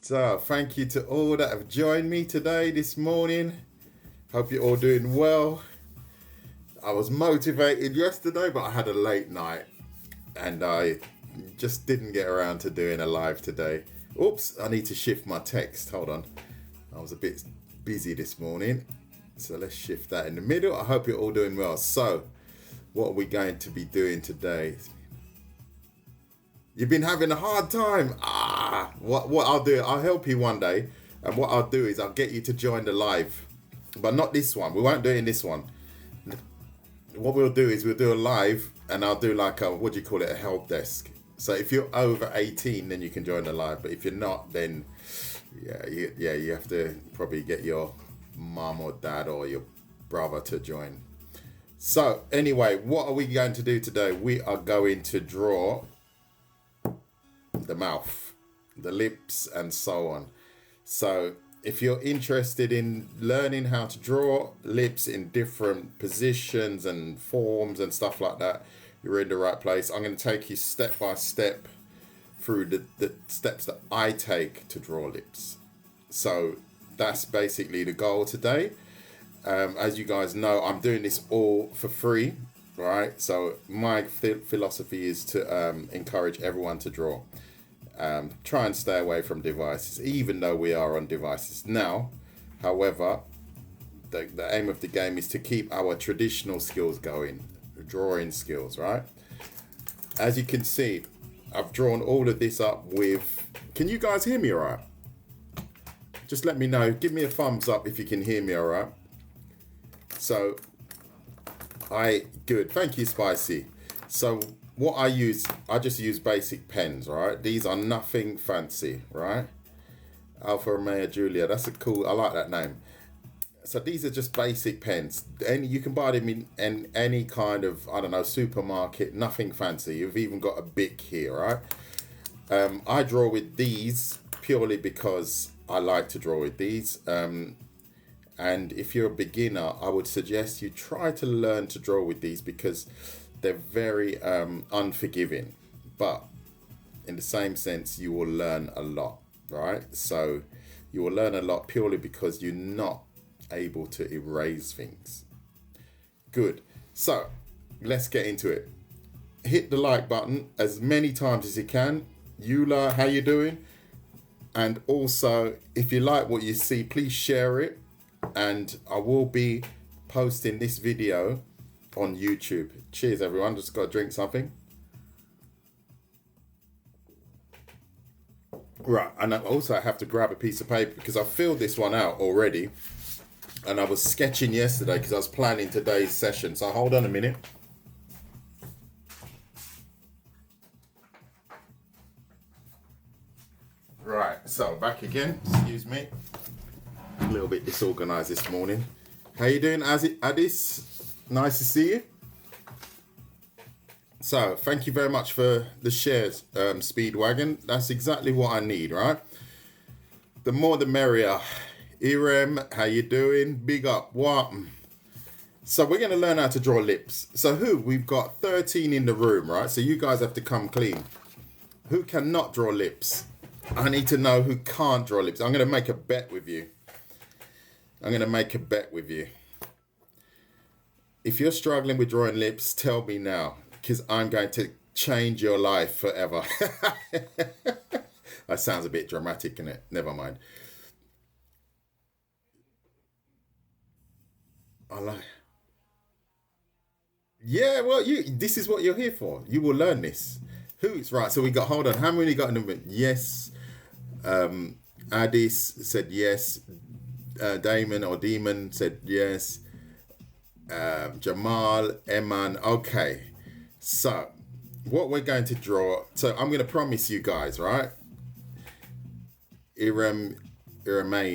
So, thank you to all that have joined me today, this morning. Hope you're all doing well. I was motivated yesterday, but I had a late night and I just didn't get around to doing a live today. Oops, I need to shift my text. Hold on. I was a bit busy this morning. So let's shift that in the middle. I hope you're all doing well. So, what are we going to be doing today? You've been having a hard time. What I'll do, I'll help you one day. And what I'll do is I'll get you to join the live. But not this one. We won't do it in this one. What we'll do is we'll do a live and I'll do like a, what do you call it, a help desk. So if you're over 18, then you can join the live. But if you're not, then you have to probably get your mom or dad or your brother to join. So anyway, what are we going to do today? We are going to draw the mouth, the lips, and so on. So if you're interested in learning how to draw lips in different positions and forms and stuff like that, you're in the right place. I'm going to take you step by step through the steps that I take to draw lips. So that's basically the goal today. As you guys know, I'm doing this all for free, right? So my philosophy is to encourage everyone to draw. Try and stay away from devices, even though we are on devices now. However, the aim of the game is to keep our traditional skills going, drawing skills, right? As you can see, I've drawn all of this up with... Can you guys hear me all right? Just let me know. Give me a thumbs up if you can hear me all right. So, good. Thank you, Spicy. So, what I just use basic pens, right? These are nothing fancy, right? Alfa Romeo Giulia, that's a cool, I like that name. So these are just basic pens. And you can buy them in any kind of, I don't know, supermarket, nothing fancy. You've even got a Bic here, right? I draw with these purely because I like to draw with these. And if you're a beginner, I would suggest you try to learn to draw with these because they're very unforgiving, but in the same sense, you will learn a lot, right? So you will learn a lot purely because you're not able to erase things. Good. So let's get into it. Hit the like button as many times as you can. Eula, how you doing? And also, if you like what you see, please share it. And I will be posting this video on YouTube. Cheers, everyone. Just got to drink something. Right, and I also have to grab a piece of paper because I filled this one out already. And I was sketching yesterday because I was planning today's session. So hold on a minute. Right, so back again. Excuse me. A little bit disorganized this morning. How you doing, Addis? Nice to see you. So, thank you very much for the shares, Speedwagon. That's exactly what I need, right? The more the merrier. Irem, how you doing? Big up. What? So, we're going to learn how to draw lips. So, we've got 13 in the room, right? So, you guys have to come clean. Who cannot draw lips? I need to know who can't draw lips. I'm going to make a bet with you. If you're struggling with drawing lips, tell me now, because I'm going to change your life forever. That sounds a bit dramatic, innit? Never mind. I like. Yeah, well, this is what you're here for. You will learn this. Who's right? So we got. Hold on. How many got in the room? Yes. Addis said yes. Damon or Demon said yes. Jamal, Eman. Okay, so what we're going to draw. So I'm going to promise you guys, right? Iremain.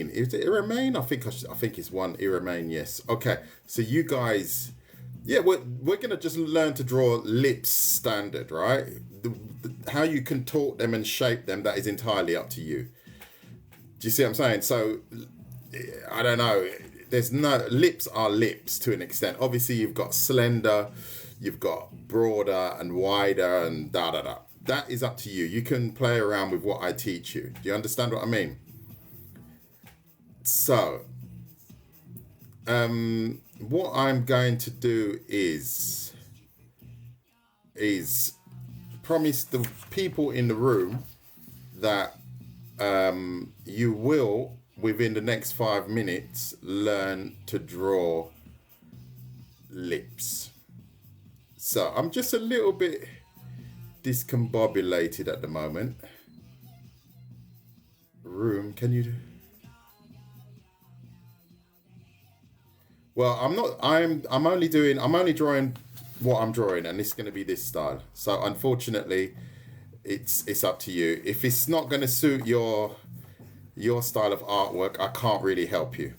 Is it Iremain? I think it's one Iremain. Yes. Okay. So you guys, yeah, we're going to just learn to draw lips standard, right? How you contort them and shape them, that is entirely up to you. Do you see what I'm saying? So I don't know. There's no, lips are lips to an extent. Obviously, you've got slender, you've got broader and wider and da da da. that is up to you. You can play around with what I teach you. Do you understand what I mean? So, what I'm going to do is promise the people in the room that you will, within the next 5 minutes, learn to draw lips. So I'm just a little bit discombobulated at the moment. Room, can you do? Well, I'm only drawing what I'm drawing, and it's going to be this style. So unfortunately, it's up to you. If it's not going to suit your style of artwork, I can't really help you.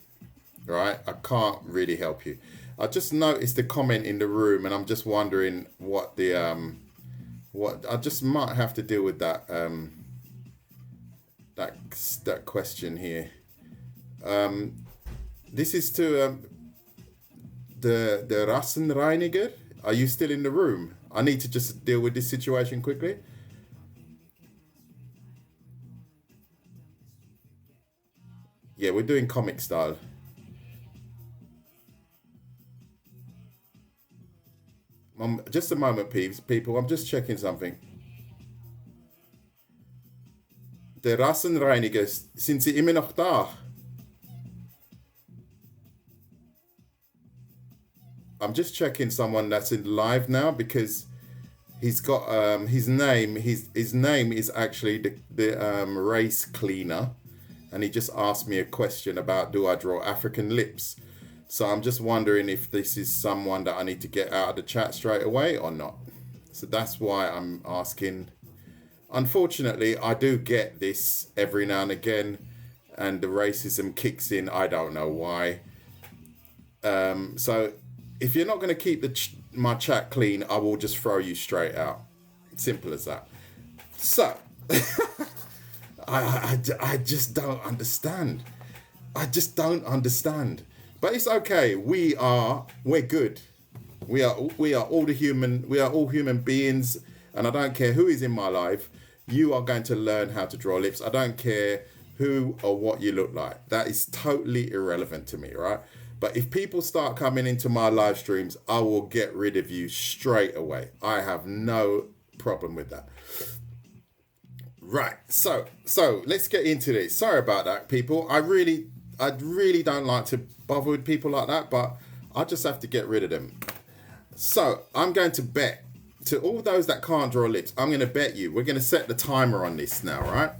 Right? I can't really help you. I just noticed the comment in the room, and I'm just wondering what I just might have to deal with that that question here. This is to the Rassenreiniger. Are you still in the room? I need to just deal with this situation quickly. Yeah, we're doing comic style. Just a moment, people. I'm just checking something. Der Rassenreiniger, sind Sie immer noch da? I'm just checking someone that's in live now, because he's got his name is actually the race cleaner, and he just asked me a question about, do I draw African lips? So I'm just wondering if this is someone that I need to get out of the chat straight away or not. So that's why I'm asking. Unfortunately, I do get this every now and again, and the racism kicks in. I don't know why. So if you're not going to keep my chat clean, I will just throw you straight out. Simple as that. So I just don't understand. I just don't understand. But it's okay. We're good. We are all human beings, and I don't care who is in my life. You are going to learn how to draw lips. I don't care who or what you look like. That is totally irrelevant to me, right? But if people start coming into my live streams, I will get rid of you straight away. I have no problem with that. Right. So let's get into this. Sorry about that, people. I really don't like to bother with people like that, but I just have to get rid of them. So I'm going to bet to all those that can't draw lips. I'm going to bet you. We're going to set the timer on this now, right?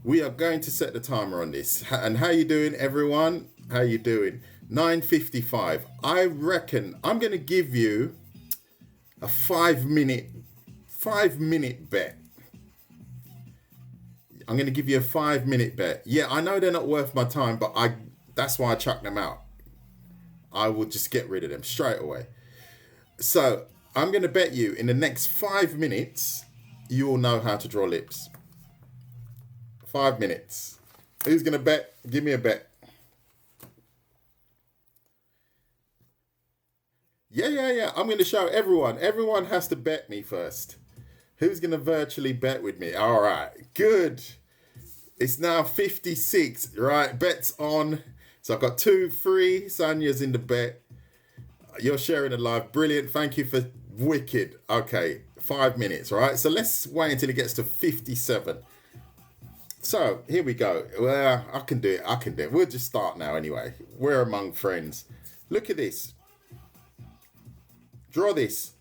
We are going to set the timer on this. And how you doing, everyone? How you doing? 9:55. I reckon I'm going to give you a 5 minute bet. I'm going to give you a 5 minute bet. Yeah, I know they're not worth my time, but that's why I chucked them out. I will just get rid of them straight away. So I'm going to bet you in the next 5 minutes, you will know how to draw lips. 5 minutes. Who's going to bet? Give me a bet. Yeah. I'm going to show everyone. Everyone has to bet me first. Who's going to virtually bet with me? All right. Good. It's now 56. Right. Bet's on. So I've got 2, 3. Sanya's in the bet. You're sharing it live. Brilliant. Thank you for wicked. Okay. 5 minutes. Right. So let's wait until it gets to 57. So here we go. Well, I can do it. We'll just start now anyway. We're among friends. Look at this. Draw this.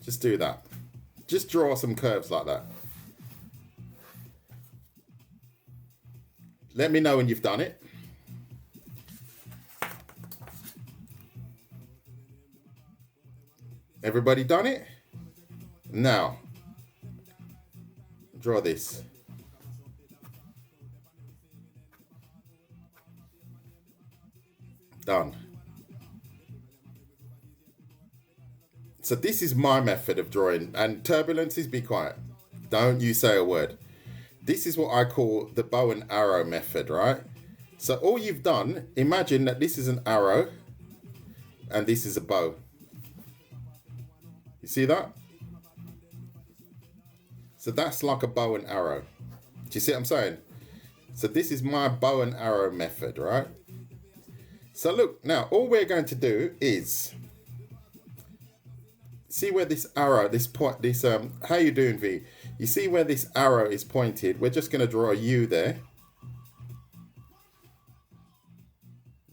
Just do that. Just draw some curves like that. Let me know when you've done it. Everybody done it? Now, draw this. Done. So this is my method of drawing. And turbulences, be quiet. Don't you say a word. This is what I call the bow and arrow method, right? So all you've done, imagine that this is an arrow and this is a bow. You see that? So that's like a bow and arrow. Do you see what I'm saying? So this is my bow and arrow method, right? So look, now all we're going to do is see where this arrow, how you doing, V? You see where this arrow is pointed? We're just going to draw a U there.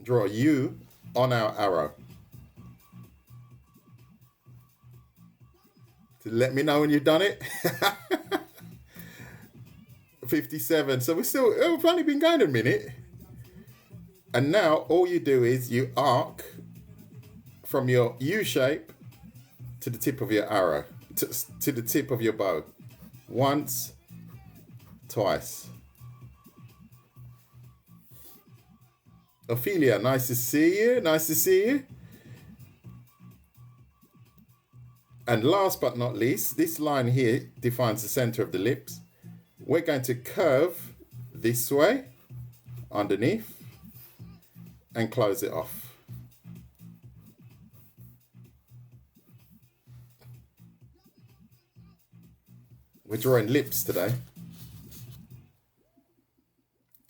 Draw a U on our arrow. So let me know when you've done it. 57. So we've only been going a minute. And now all you do is you arc from your U shape to the tip of your arrow, to the tip of your bow. Once, twice. Ophelia, nice to see you. Nice to see you. And last but not least, this line here defines the center of the lips. We're going to curve this way underneath and close it off. We're drawing lips today.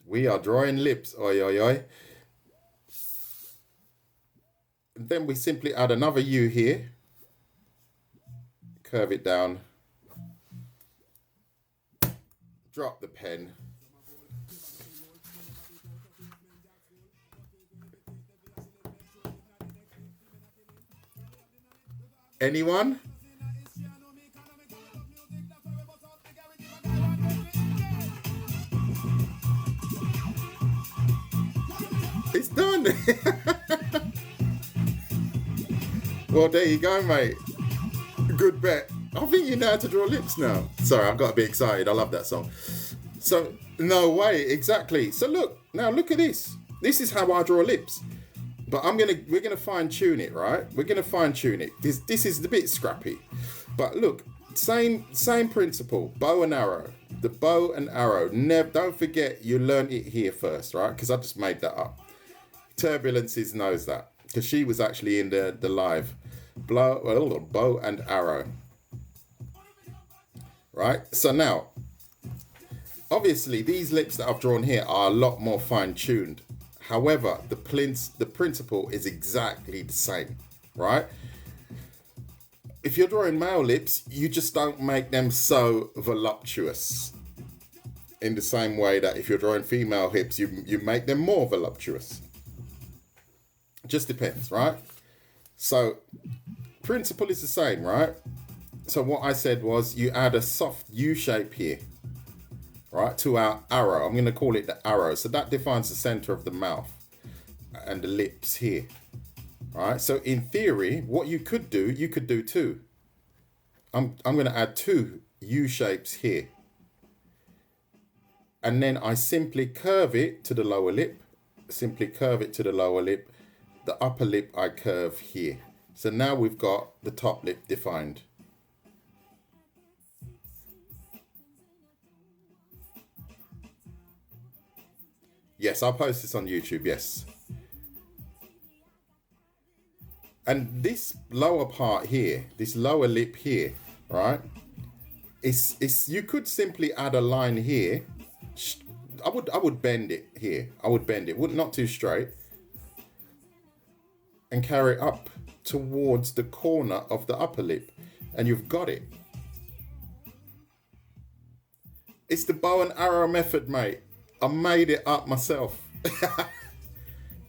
We are drawing lips. Oi, oi, oi. And then we simply add another U here. Curve it down. Drop the pen. Anyone? It's done. Well, there you go, mate. Good bet. I think you know how to draw lips now. Sorry, I've got to be excited. I love that song. So, no way, exactly. So look, now look at this. This is how I draw lips. But we're gonna fine tune it, right? We're gonna fine tune it. This is a bit scrappy. But look, same principle. Bow and arrow. The bow and arrow. Don't forget you learned it here first, right? Because I just made that up. Turbulences knows that. Because she was actually in the live. Bow and arrow. Right? So now, obviously, these lips that I've drawn here are a lot more fine-tuned. However, the principle is exactly the same, right? If you're drawing male lips, you just don't make them so voluptuous. In the same way that if you're drawing female hips, you make them more voluptuous. Just depends, right? So, principle is the same, right? So what I said was you add a soft U shape here, right, to our arrow. I'm going to call it the arrow. So that defines the center of the mouth and the lips here, right? So in theory, what you could do two. I'm going to add two U shapes here. And then I simply curve it to the lower lip, simply curve it to the lower lip. The upper lip I curve here. So now we've got the top lip defined. Yes, I'll post this on YouTube, yes. And this lower part here, this lower lip here, right? It's you could simply add a line here. I would bend it here. I would bend it, not too straight. And carry it up towards the corner of the upper lip. And you've got it. It's the bow and arrow method, mate. I made it up myself.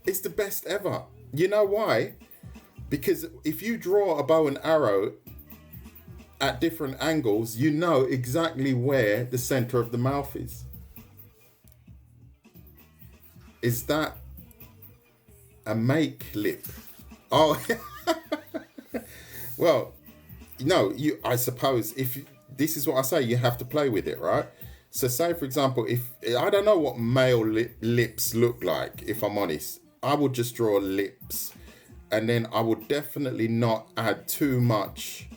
It's the best ever. You know why? Because if you draw a bow and arrow at different angles, you know exactly where the center of the mouth is. Is that a make lip? Oh, well, no, I suppose this is what I say, you have to play with it, right? So say, for example, if I don't know what male lips look like, if I'm honest, I would just draw lips. And then I would definitely not add too much.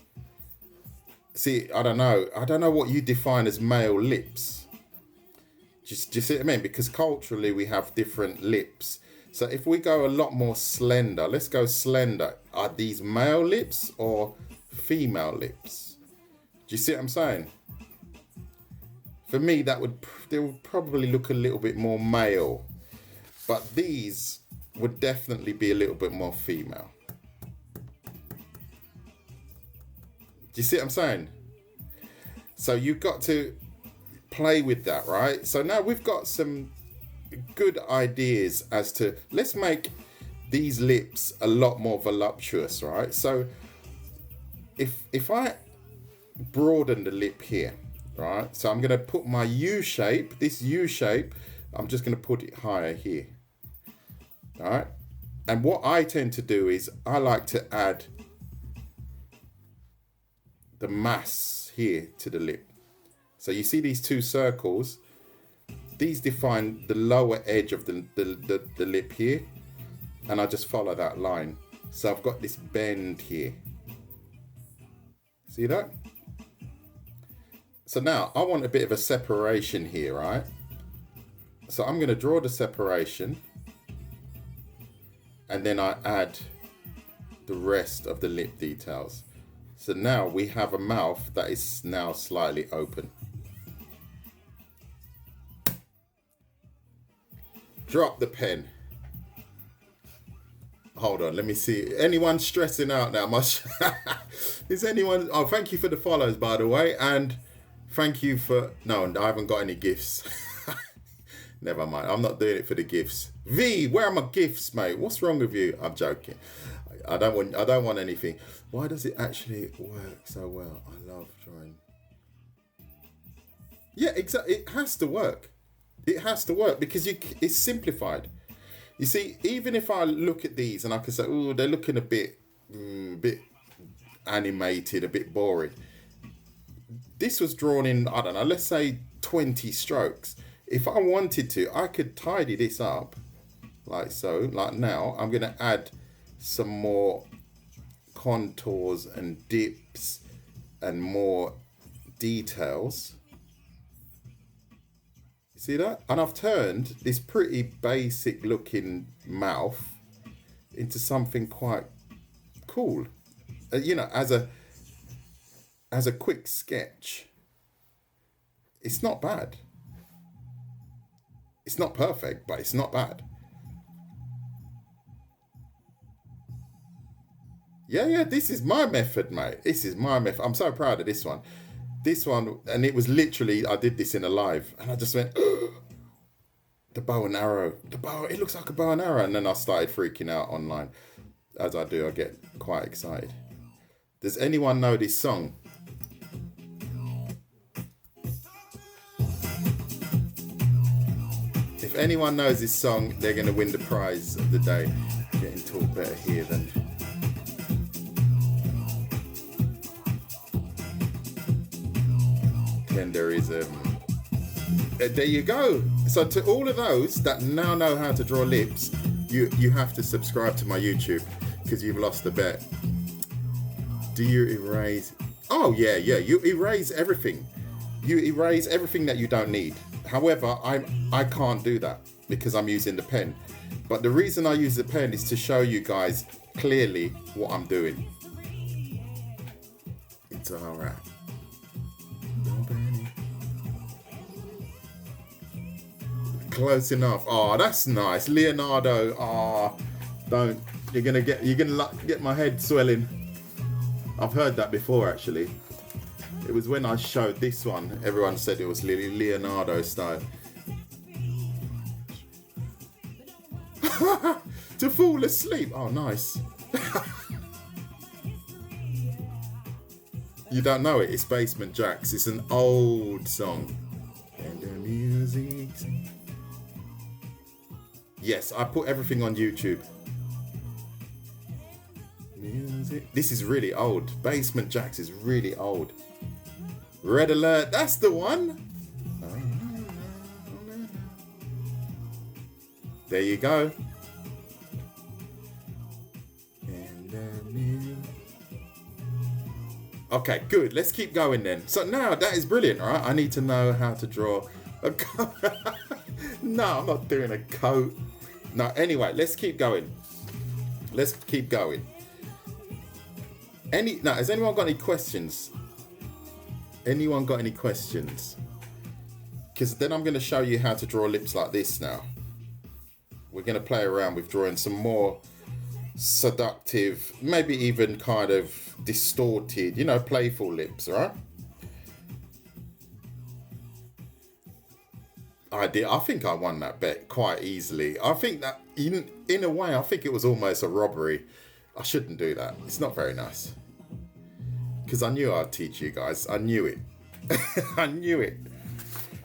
See, I don't know what you define as male lips. Do you see what I mean? Because culturally we have different lips. So if we go a lot more slender, let's go slender. Are these male lips or female lips. Do you see what I'm saying? For me, they would probably look a little bit more male, but these would definitely be a little bit more female. Do you see what I'm saying? So you've got to play with that, right? So now we've got some good ideas as to, let's make these lips a lot more voluptuous, right? So if I broaden the lip here, right? So I'm going to put my U shape, this U shape, I'm just going to put it higher here. All right. And what I tend to do is I like to add the mass here to the lip. So you see these two circles, these define the lower edge of the lip here. And I just follow that line. So I've got this bend here. See that? So now I want a bit of a separation here, right? So I'm going to draw the separation. And then I add the rest of the lip details. So now we have a mouth that is now slightly open. Drop the pen. Hold on, let me see. Anyone stressing out now? Is anyone... Oh, thank you for the follows, by the way. And thank you for... No, I haven't got any gifts. Never mind. I'm not doing it for the gifts. V, where are my gifts, mate? What's wrong with you? I'm joking. I don't want anything. Why does it actually work so well? I love drawing. Yeah, exactly. It has to work. It has to work because it's simplified. You see, even if I look at these and I can say, oh, they're looking a bit animated, a bit boring. This was drawn in, I don't know, let's say 20 strokes. If I wanted to, I could tidy this up like so. Like now, I'm going to add some more contours and dips and more details. See that? And I've turned this pretty basic looking mouth into something quite cool. You know, as a quick sketch. It's not bad. It's not perfect, but it's not bad. Yeah, this is my method, mate. This is my method. I'm so proud of this one. This one, and it was literally, I did this in a live, and I just went, the bow and arrow. It looks like a bow and arrow. And then I started freaking out online. As I do, I get quite excited. Does anyone know this song? If anyone knows this song, they're going to win the prize of the day. Getting taught better here than... Then there is there you go. So to all of those that now know how to draw lips, you have to subscribe to my YouTube because you've lost the bet. Do you erase? Oh yeah, you erase everything. You erase everything that you don't need. However, I can't do that because I'm using the pen. But the reason I use the pen is to show you guys clearly what I'm doing. It's alright. Close enough. Oh, that's nice. Leonardo. Oh, you're gonna get my head swelling. I've heard that before actually. It was when I showed this one, everyone said it was Leonardo style. To fall asleep. Oh, nice. You don't know it. It's Basement Jaxx. It's an old song. And the music. Yes, I put everything on YouTube. Music. This is really old. Basement Jaxx is really old. Red Alert. That's the one. There you go. Okay, good. Let's keep going then. So now that is brilliant, right? I need to know how to draw a coat. No, I'm not doing a coat. No, anyway, let's keep going. Has anyone got any questions? Anyone got any questions? Because then I'm going to show you how to draw lips like this now. We're going to play around with drawing some more seductive, maybe even kind of distorted, playful lips, right? I think I won that bet quite easily. I think that in a way, I think it was almost a robbery. I shouldn't do that. It's not very nice. Because I knew I'd teach you guys. I knew it. I knew it.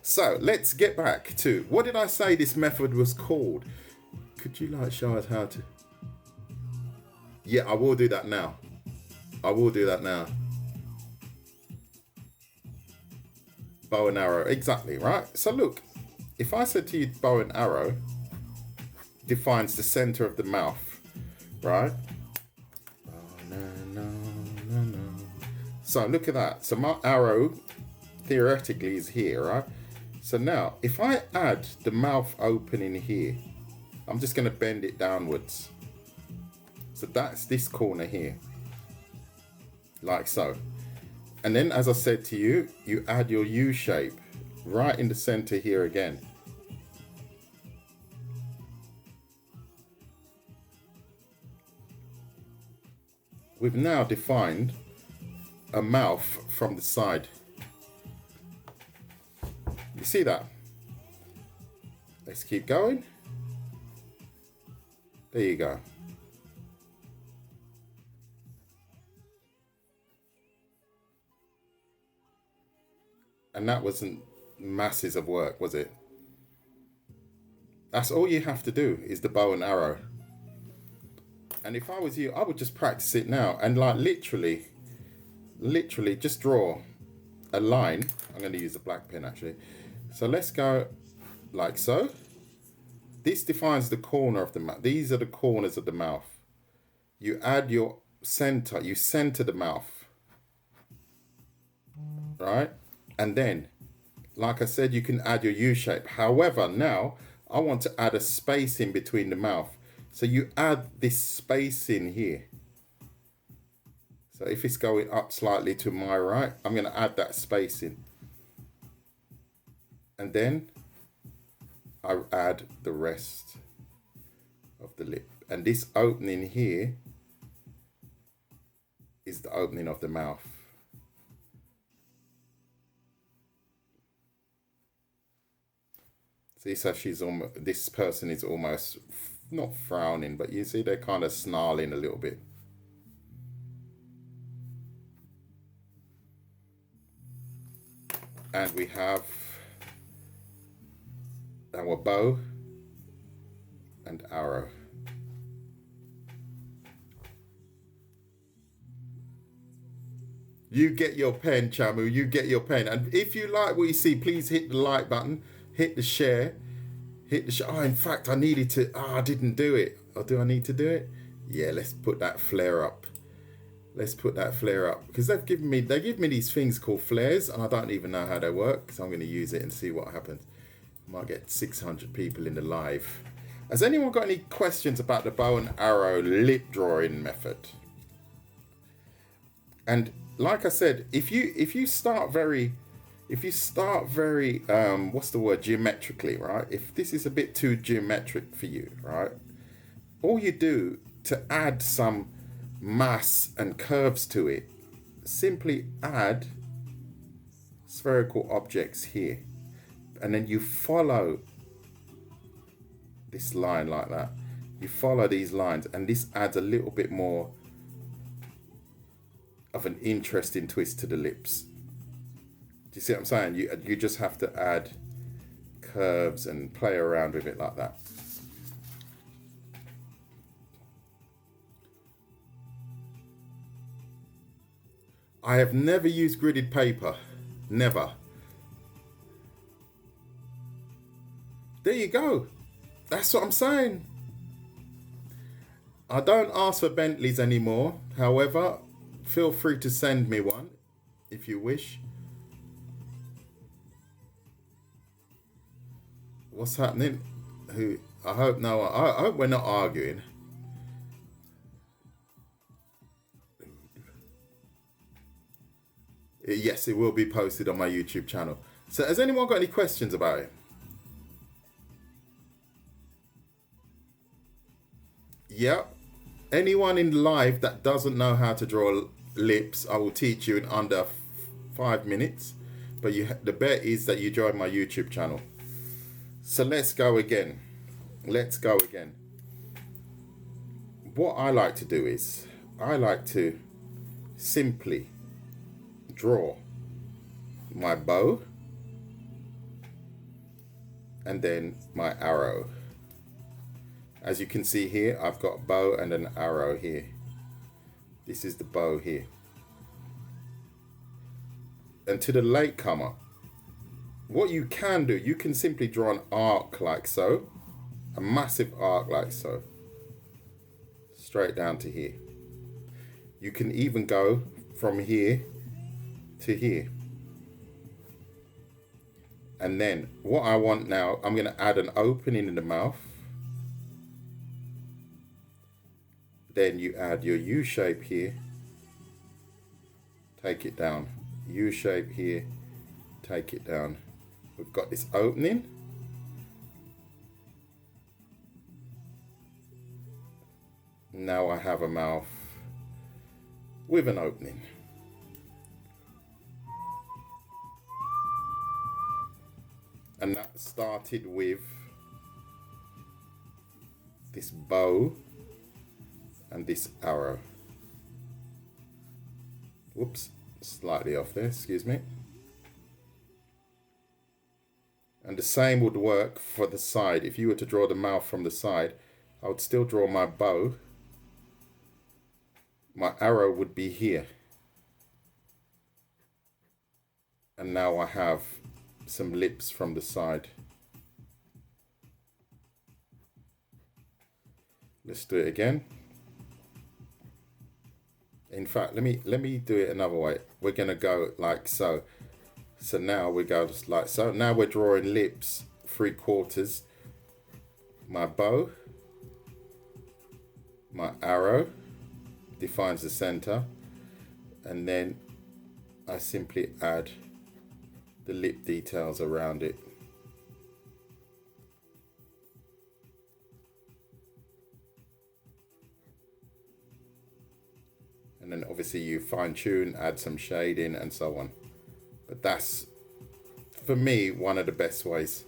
So let's get back to, what did I say this method was called? Could you show us how to? Yeah, I will do that now. I will do that now. Bow and arrow, exactly, right? So look, if I said to you bow and arrow defines the center of the mouth, right? Oh, no. So look at that. So my arrow theoretically is here, right? So now if I add the mouth opening here, I'm just going to bend it downwards. So that's this corner here, like so. And then, as I said to you, you add your U shape right in the center here again. We've now defined a mouth from the side. You see that? Let's keep going. There you go. And that wasn't masses of work, was it? That's all you have to do is the bow and arrow. And if I was you, I would just practice it now and literally just draw a line. I'm going to use a black pen actually. So let's go like so. This defines the corner of the mouth. These are the corners of the mouth. You add your center, you center the mouth, right? And then, like I said, you can add your U shape. However, now I want to add a space in between the mouth. So you add this space in here. So if it's going up slightly to my right, I'm going to add that space in. And then I add the rest of the lip. And this opening here is the opening of the mouth. See, so this person is almost not frowning, but you see they're kind of snarling a little bit. And we have our bow and arrow. You get your pen, Chamu, you get your pen. And if you like what you see, please hit the like button. Hit the share. Oh, in fact, I needed to. I didn't do it. Or do I need to do it? Yeah, let's put that flare up. Let's put that flare up. Because they give me these things called flares, and I don't even know how they work. So I'm going to use it and see what happens. I might get 600 people in the live. Has anyone got any questions about the bow and arrow lip drawing method? And like I said, if you start very what's the word, geometrically, right? If this is a bit too geometric for you, right? All you do to add some mass and curves to it, simply add spherical objects here. And then you follow this line like that. You follow these lines and this adds a little bit more of an interesting twist to the lips. Do you see what I'm saying? You just have to add curves and play around with it like that. I have never used gridded paper. Never. There you go. That's what I'm saying. I don't ask for Bentleys anymore. However, feel free to send me one if you wish. What's happening? I hope we're not arguing. Yes, it will be posted on my YouTube channel. So has anyone got any questions about it? Yeah. Anyone in live that doesn't know how to draw lips, I will teach you in under 5 minutes. But the bet is that you join my YouTube channel. So let's go again. Let's go again. What I like to do is, I like to simply draw my bow and then my arrow. As you can see here, I've got a bow and an arrow here. This is the bow here. And to the latecomer, what you can do, you can simply draw an arc like so, a massive arc like so, straight down to here. You can even go from here to here. And then what I want now, I'm going to add an opening in the mouth. Then you add your U shape here. Take it down. U shape here. Take it down. We've got this opening. Now I have a mouth with an opening. And that started with this bow and this arrow. Whoops, slightly off there, excuse me. And the same would work for the side. If you were to draw the mouth from the side, I would still draw my bow. My arrow would be here. And now I have some lips from the side. Let's do it again. In fact, let me do it another way. We're gonna go like so. So now we go just like so. Now we're drawing lips 3/4. My bow, my arrow defines the center, and then I simply add the lip details around it. And then obviously you fine tune, add some shading and so on. But that's, for me, one of the best ways.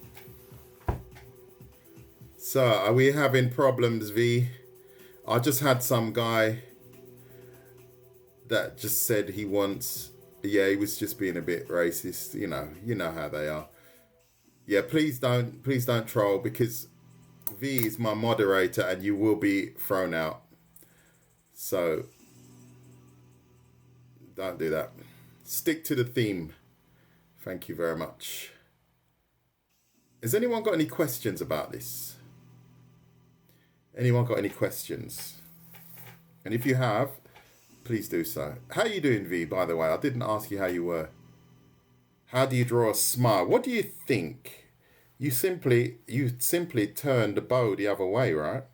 So, are we having problems, V? I just had some guy that just said he wants, yeah, he was just being a bit racist. You know how they are. Yeah, please don't troll, because V is my moderator and you will be thrown out. So, don't do that. Stick to the theme. Thank you very much. Has anyone got any questions about this? Anyone got any questions? And if you have, please do so. How are you doing, V, by the way? I didn't ask you how you were. How do you draw a smile? What do you think? You simply turn the bow the other way, right?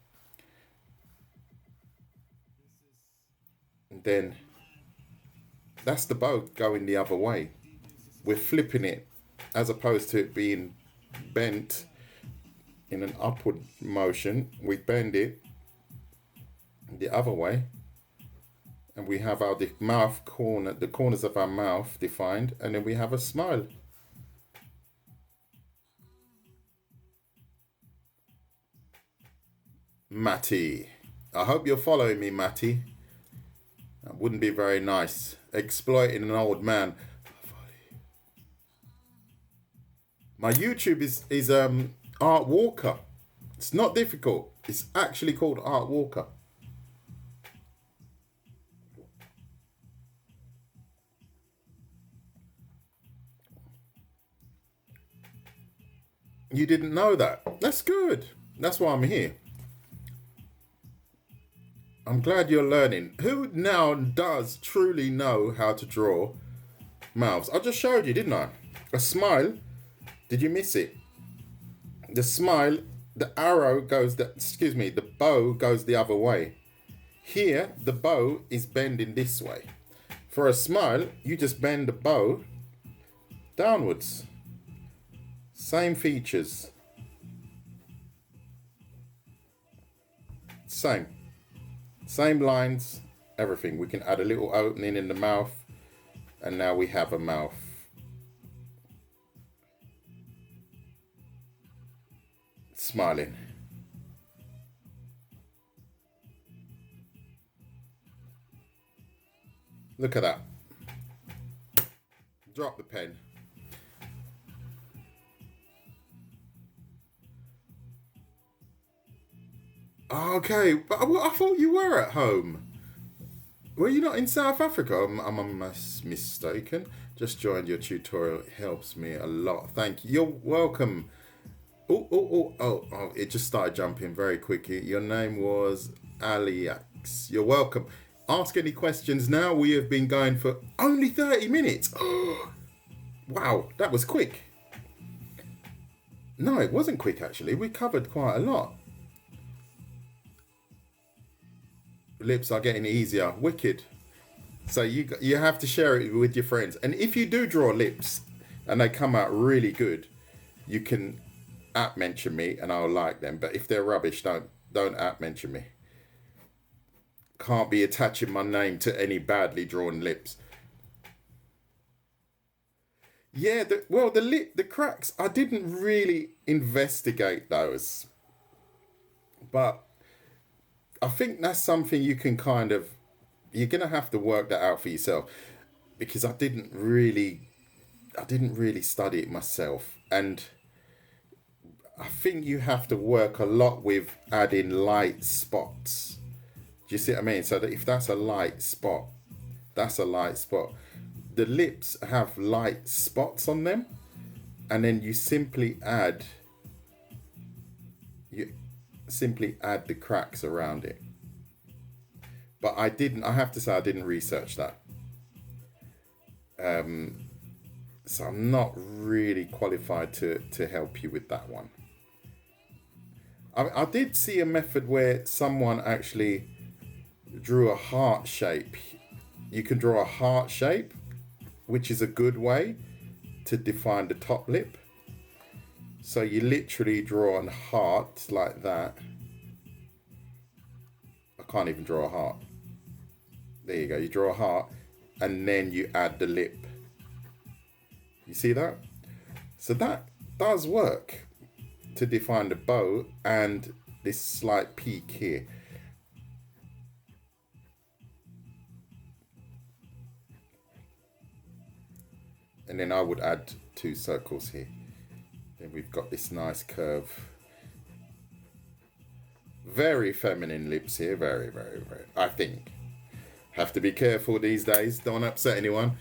And then that's the bow going the other way. We're flipping it, as opposed to it being bent in an upward motion. We bend it the other way, and we have the mouth corner, the corners of our mouth defined, and then we have a smile. Matty, I hope you're following me, Matty. That wouldn't be very nice. Exploiting an old man. My YouTube is Art Walker. It's not difficult. It's actually called Art Walker. You didn't know that? That's good. That's why I'm here. I'm glad you're learning. Who now does truly know how to draw mouths? I just showed you, didn't I? A smile. Did you miss it? The smile, the arrow goes, the bow goes the other way. Here, the bow is bending this way. For a smile, you just bend the bow downwards. Same features. Same. Same lines, everything. We can add a little opening in the mouth, and now we have a mouth. Smiling. Look at that. Drop the pen. Okay, but I thought you were at home. Were you not in South Africa? I'm mistaken. Just joined your tutorial. It helps me a lot. Thank you. You're welcome. Oh, it just started jumping very quickly. Your name was Aliax. You're welcome. Ask any questions now. We have been going for only 30 minutes. Wow, that was quick. No, it wasn't quick actually. We covered quite a lot. Lips are getting easier. Wicked. So you have to share it with your friends. And if you do draw lips and they come out really good, you can @mention me and I'll like them. But if they're rubbish, don't @mention me. Can't be attaching my name to any badly drawn lips. Yeah, the cracks, I didn't really investigate those. But I think that's something you can you're going to have to work that out for yourself, because I didn't really study it myself. And I think you have to work a lot with adding light spots. Do you see what I mean? So that if that's a light spot, that's a light spot. The lips have light spots on them, and then you simply add the cracks around it. But I have to say I didn't research that. So I'm not really qualified to help you with that one. I did see a method where someone actually drew a heart shape. You can draw a heart shape, which is a good way to define the top lip. So you literally draw a heart like that. I can't even draw a heart. There you go. You draw a heart and then you add the lip. You see that? So that does work to define the bow and this slight peak here. And then I would add 2 circles here. Then we've got this nice curve. Very feminine lips here. Very, very, very. I think. Have to be careful these days. Don't upset anyone.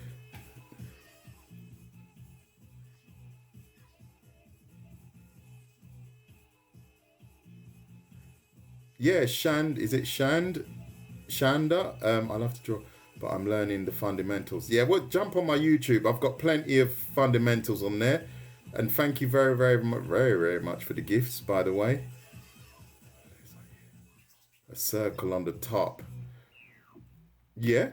Yeah, is it Shanda? I'll have to draw, but I'm learning the fundamentals. Yeah, well, jump on my YouTube. I've got plenty of fundamentals on there. And thank you very, very much, very, very much for the gifts, by the way. A circle on the top. Yeah.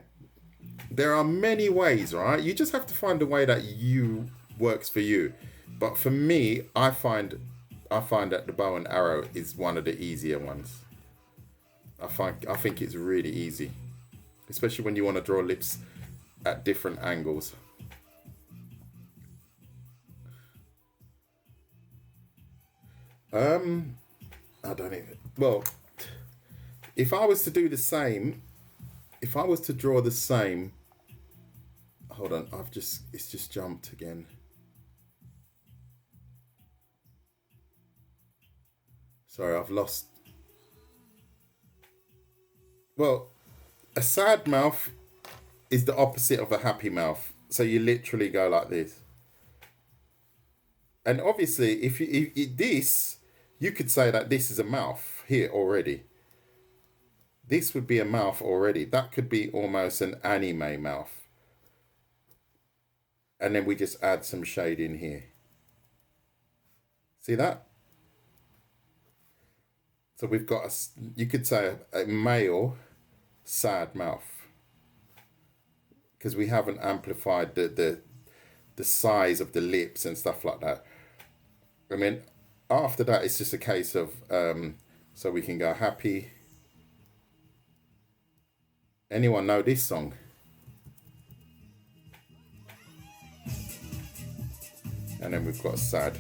There are many ways, right? You just have to find a way that works for you. But for me, I find that the bow and arrow is one of the easier ones. I think it's really easy, especially when you want to draw lips at different angles. I don't even. Well, if I was to do the same, if I was to draw the same, hold on, it's just jumped again. Sorry, I've lost. Well, a sad mouth is the opposite of a happy mouth. So you literally go like this. And obviously, if you could say that this is a mouth here already. This would be a mouth already. That could be almost an anime mouth. And then we just add some shade in here. See that? So we've got you could say a male sad mouth. because we haven't amplified the size of the lips and stuff like that. I mean, after that, it's just a case of, so we can go happy. Anyone know this song? And then we've got sad.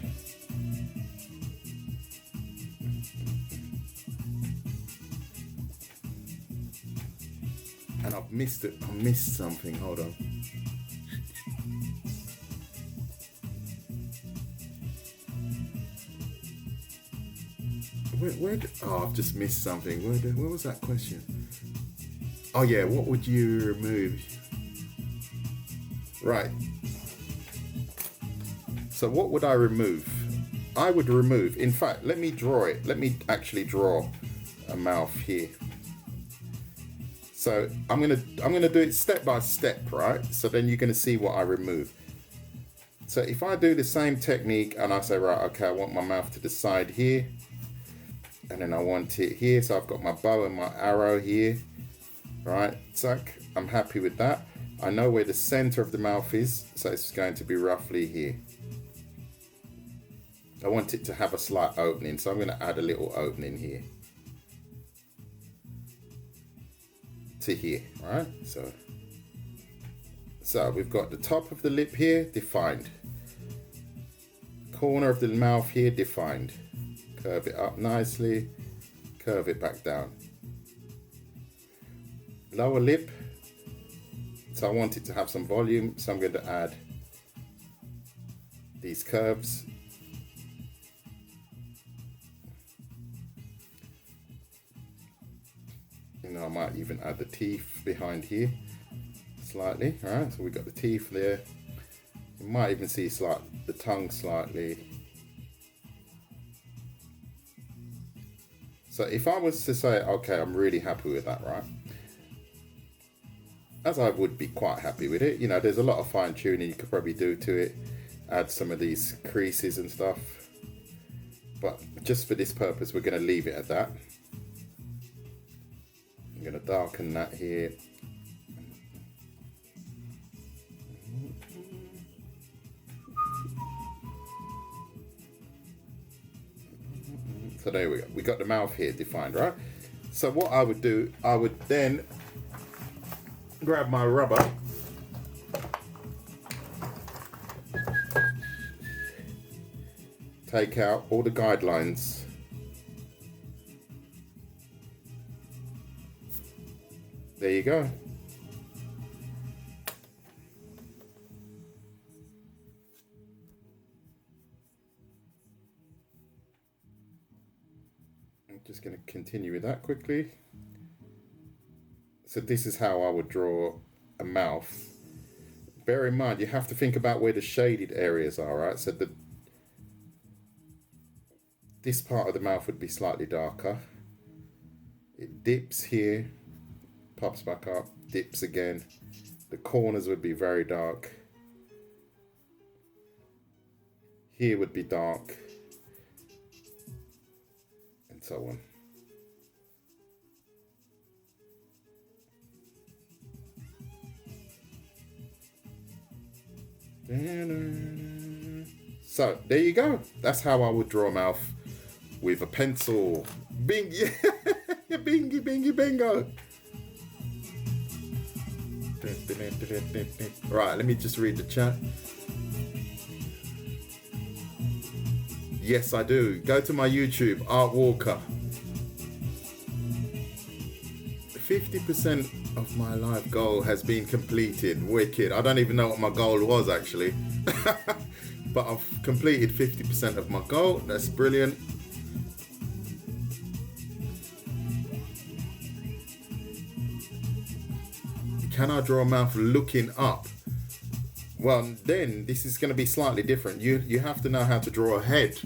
And I've missed it. I missed something. Hold on. Oh, I've just missed something. Where was that question? Oh yeah, what would you remove? Right. So what would I remove? I would remove, in fact, let me draw it. Let me actually draw a mouth here. So I'm gonna do it step by step, right? So then you're gonna see what I remove. So if I do the same technique and I say, right, okay, I want my mouth to the side here, and then I want it here. So I've got my bow and my arrow here, right? Zack, I'm happy with that. I know where the center of the mouth is, so it's going to be roughly here. I want it to have a slight opening, so I'm going to add a little opening here to here, right? So we've got the top of the lip here defined, corner of the mouth here defined. Curve it up nicely, curve it back down. Lower lip, so I want it to have some volume, so I'm going to add these curves. You know, I might even add the teeth behind here slightly. All right, so we've got the teeth there. You might even see the tongue slightly. So if I was to say, okay, I'm really happy with that, right? As I would be quite happy with it. You know, there's a lot of fine tuning you could probably do to it. Add some of these creases and stuff. But just for this purpose, we're going to leave it at that. I'm going to darken that here. So there we go. We got the mouth here defined, right? So what I would do, I would then grab my rubber. Take out all the guidelines. There you go. I'm just going to continue with that quickly. So this is how I would draw a mouth. Bear in mind, you have to think about where the shaded areas are, right? So this part of the mouth would be slightly darker. It dips here, pops back up, dips again. The corners would be very dark. Here would be dark, and so on. So there you go. That's how I would draw a mouth with a pencil. Bing, yeah, bingy, bingy, bingo. Right, let me just read the chat. Yes, I do. Go to my YouTube, Art Walker. 50% of my life goal has been completed. Wicked. I don't even know what my goal was actually. But I've completed 50% of my goal. That's brilliant. Can I draw a mouth looking up? Well, then this is going to be slightly different. You have to know how to draw a head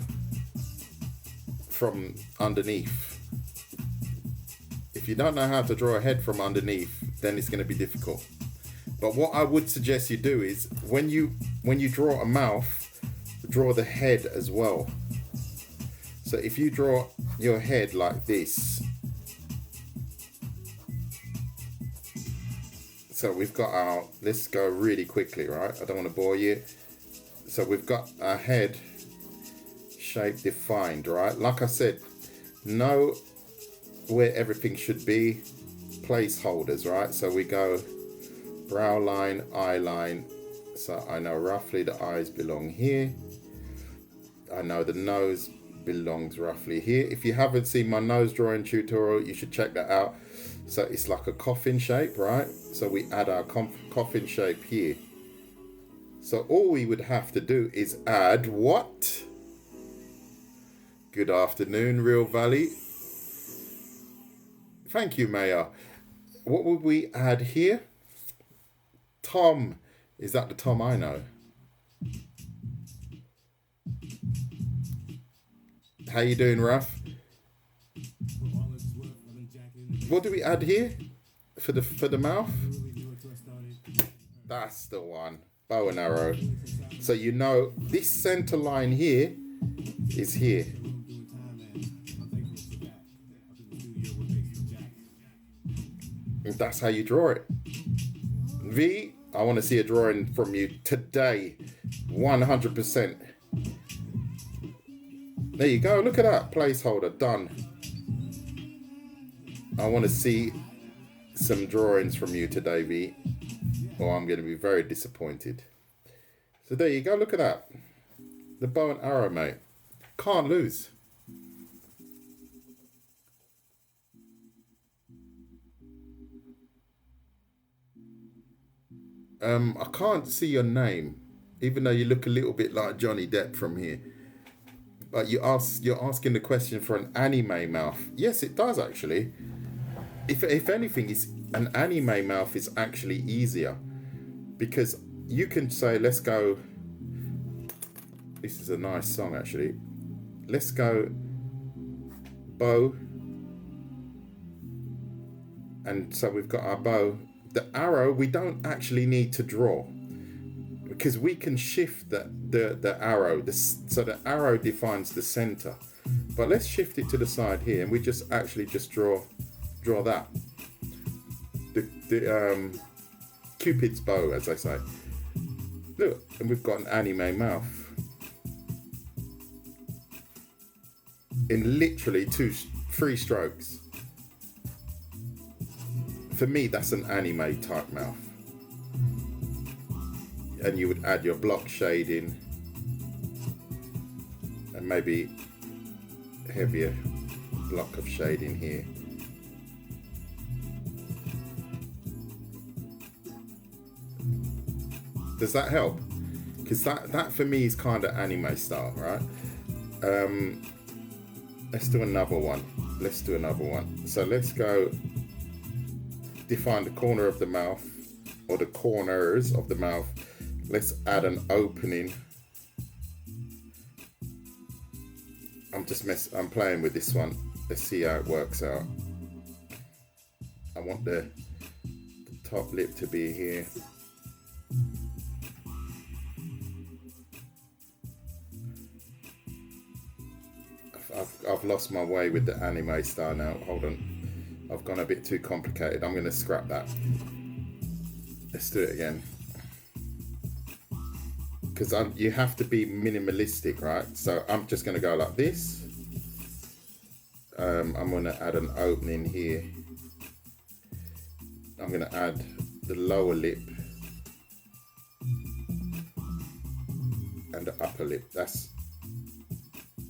from underneath. If you don't know how to draw a head from underneath, then it's going to be difficult. But what I would suggest you do is when you draw a mouth, draw the head as well. So if you draw your head like this, So we've got our, let's go really quickly, right? I don't want to bore you. So we've got our head shape defined, right? Like I said, know where everything should be, placeholders, right? So we go brow line, eye line. So I know roughly the eyes belong here. I know the nose belongs roughly here. If you haven't seen my nose drawing tutorial, you should check that out. So it's like a coffin shape, right? So we add our coffin shape here. So all we would have to do is add what? Good afternoon, Real Valley. Thank you, Mayor. What would we add here? Tom. Is that the Tom I know? How you doing, Ruff? What do we add here for the mouth? That's the one. Bow and arrow. So you know this center line here is here. And that's how you draw it. V, I want to see a drawing from you today. 100%. There you go. Look at that. Placeholder. Done. I want to see some drawings from you today, V, or I'm going to be very disappointed. So there you go. Look at that. The bow and arrow, mate. Can't lose. I can't see your name, even though you look a little bit like Johnny Depp from here. But you're asking the question for an anime mouth. Yes, it does actually. If anything, it's an anime mouth is actually easier, because you can say, let's go. This is a nice song actually. Let's go bow. And so we've got our bow. The arrow we don't actually need to draw, because we can shift the arrow. So the arrow defines the center. But let's shift it to the side here, and we just draw that. The Cupid's bow, as I say. Look, and we've got an anime mouth. In literally 3 strokes. For me, that's an anime type mouth. And you would add your block shading and maybe heavier block of shading here. Does that help? Because that for me is kind of anime style, right? Let's do another one. So let's go define the corner of the mouth, or the corners of the mouth. Let's add an opening. I'm playing with this one. Let's see how it works out. I want the top lip to be here. I've lost my way with the anime style now. Hold on. I've gone a bit too complicated. I'm going to scrap that. Let's do it again. Because you have to be minimalistic, right? So I'm just going to go like this. I'm going to add an opening here. I'm going to add the lower lip and the upper lip. That's